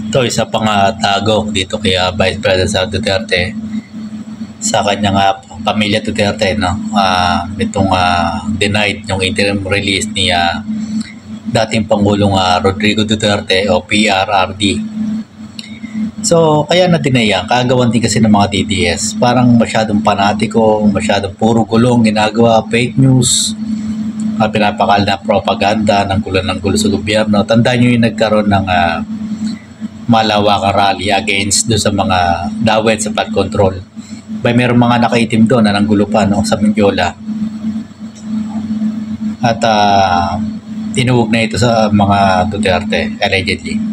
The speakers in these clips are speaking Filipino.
Ito, isa pang tago dito kay Vice President Sara Duterte sa kanyang pamilya Duterte, no? Itong denied yung interim release ni dating Pangulong Rodrigo Duterte o PRRD. So, kaya na-deny yan. Kagawan din kasi ng mga DDS. Parang masyadong panatiko, masyadong puro gulong ginagawa, fake news, pinapakal na propaganda ng gulo sa gobyerno. Tandaan nyo yung nagkaroon ng malawakang rally against do sa mga dawet sa flood control. Mayroong mga nakaitim doon na nanggulo pa, no, sa Mindiola. At tinuwag na ito sa mga Duterte, allegedly.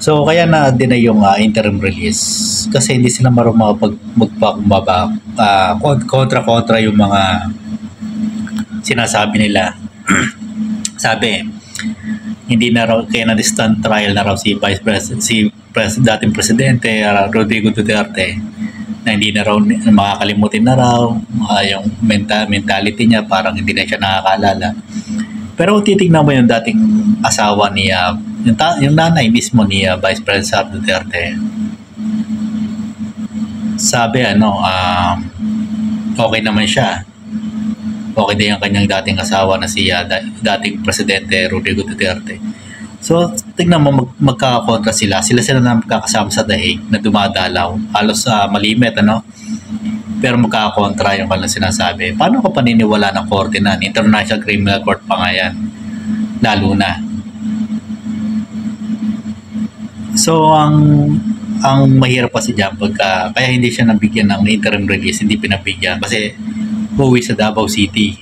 So, kaya na-deny yung interim release kasi hindi sila marunong kontra yung mga sinasabi nila. Sabi, hindi na raw, kaya na-stand trial na raw si dating Presidente Rodrigo Duterte, na hindi na raw makakalimutin na raw yung mentality niya, parang hindi na siya nakakaalala. Pero kung titignan mo yung dating asawa ni yung nanay mismo ni Vice President Sara Duterte, sabi okay naman siya. Okay din ang kanyang dating asawa na si dating Presidente Rodrigo Duterte. So, tignan mo, magkakakontra sila. Sila na magkakasama sa dahig na dumadalaw. Halos malimit, pero magkakakontra yung kanilang sinasabi. Paano ka paniniwala ng korte na? International Criminal Court pa nga yan. Lalo na. So, ang mahirap kasi dyan kaya hindi siya nabigyan ng interim release, hindi pinabigyan kasi uwi sa Davao City.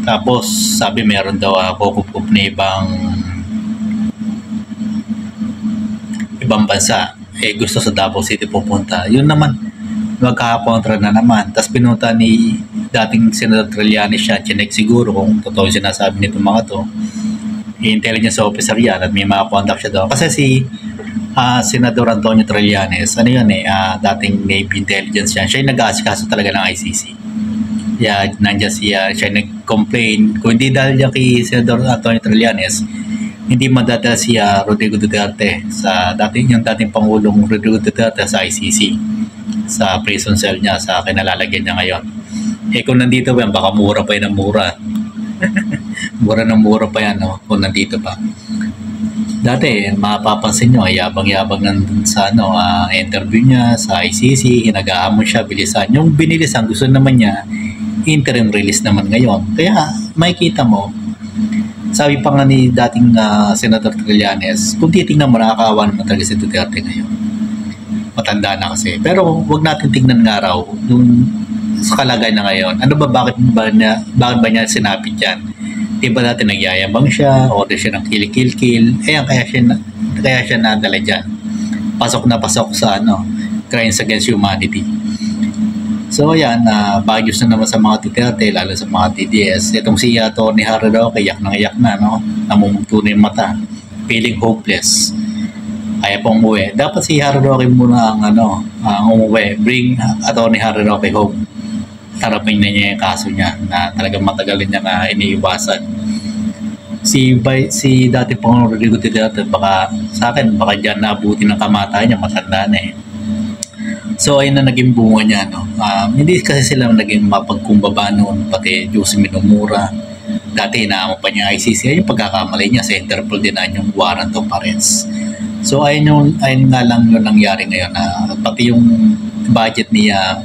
Tapos sabi meron daw kukup na ibang bansa, gusto sa Davao City pupunta. Yun naman, magkakakontra na naman. Tapos pinunta ni dating Senator Trillanes siya, chinek siguro kung totoo yung sinasabi nito mga to. Intelligence officer yan at may mga contact siya doon. Kasi si Senador Antonio Trillanes, dating Navy Intelligence yan. Siya yung nag-aasikaso talaga ng ICC. Nandiyan siya nag-complain. Kung hindi dahil yan kay Senador Antonio Trillanes, hindi madadala si Rodrigo Duterte yung dating Pangulong Rodrigo Duterte sa ICC, sa prison cell niya, sa kinalalagyan niya ngayon. Kung nandito ba yan, baka mura pa yan ng mura. mura pa yan, kung nandito pa. Dati, mapapansin nyo, yabang-yabang nandun sa interview niya sa ICC, hinagahamon siya, bilisan. Yung binilisan, gusto naman niya, interim release naman ngayon. Kaya, makikita mo, sabi pa nga ni dating Senator Trillanes, kung titingnan mo, nakakaawa naman talaga si Duterte ngayon. Matanda na kasi. Pero, wag natin tingnan nga raw, yung sa kalagay na ngayon, bakit ba niya sinapit yan? Diba dati nagyayabang siya, order siya ng kill. Kaya siya nadala dyan. Pasok na pasok sa crimes against humanity. So ayan, bagyos na naman sa mga Duterte, lalo sa mga TDS. Itong si Atty. Harry Roque, iyak na, namumugto na yung mata. Feeling hopeless. Kaya pong umuwi. Dapat si Harry Roque muna ang umuwi. Bring Atty. Harry Roque home. Harapin na niya yung kaso niya na talagang matagal niya iniiwasan. Si dati Pangulong Rodrigo Duterte, baka dyan naabuti ng kamatayan niya, matanda na eh. So ayun na naging bunga niya, hindi kasi sila naging mapagkumbaba noon, pati Jose Minumura. Dati inaamo pa niya ICC, yung pagkakamali niya sa Interpol din yung warrant of arrest. So ayun nga lang yung nangyari ngayon, pati yung budget niya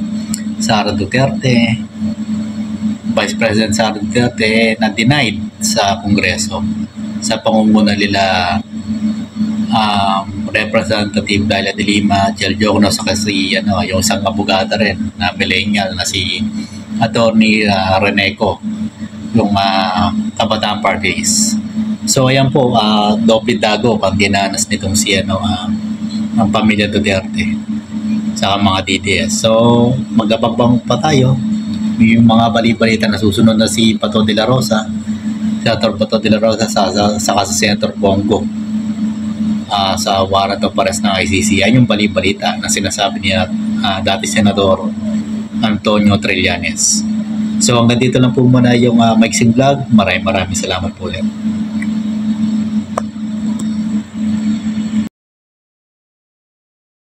Sara Duterte, Vice President Sara Duterte, na denied sa Kongreso sa pangunguna nila Representative Daila de Lima, Jel Jocno, sa kasi yung isang abogada rin na millennial na si Atty. Reneco, yung Kabataan Parties. So ayan po, doble dago pag dinanas nitong si ang pamilya Duterte sa mga DDS. So, magababang pa tayo. Yung mga bali-balita na susunod na si Pato de la Rosa, Senator Pato de la Rosa sa Senator Bongo sa warrant of arrest ng ICC. Yan yung bali-balita na sinasabi niya dati Senador Antonio Trillanes. So hanggang dito lang po muna yung maiksing vlog. Maraming salamat po ulit.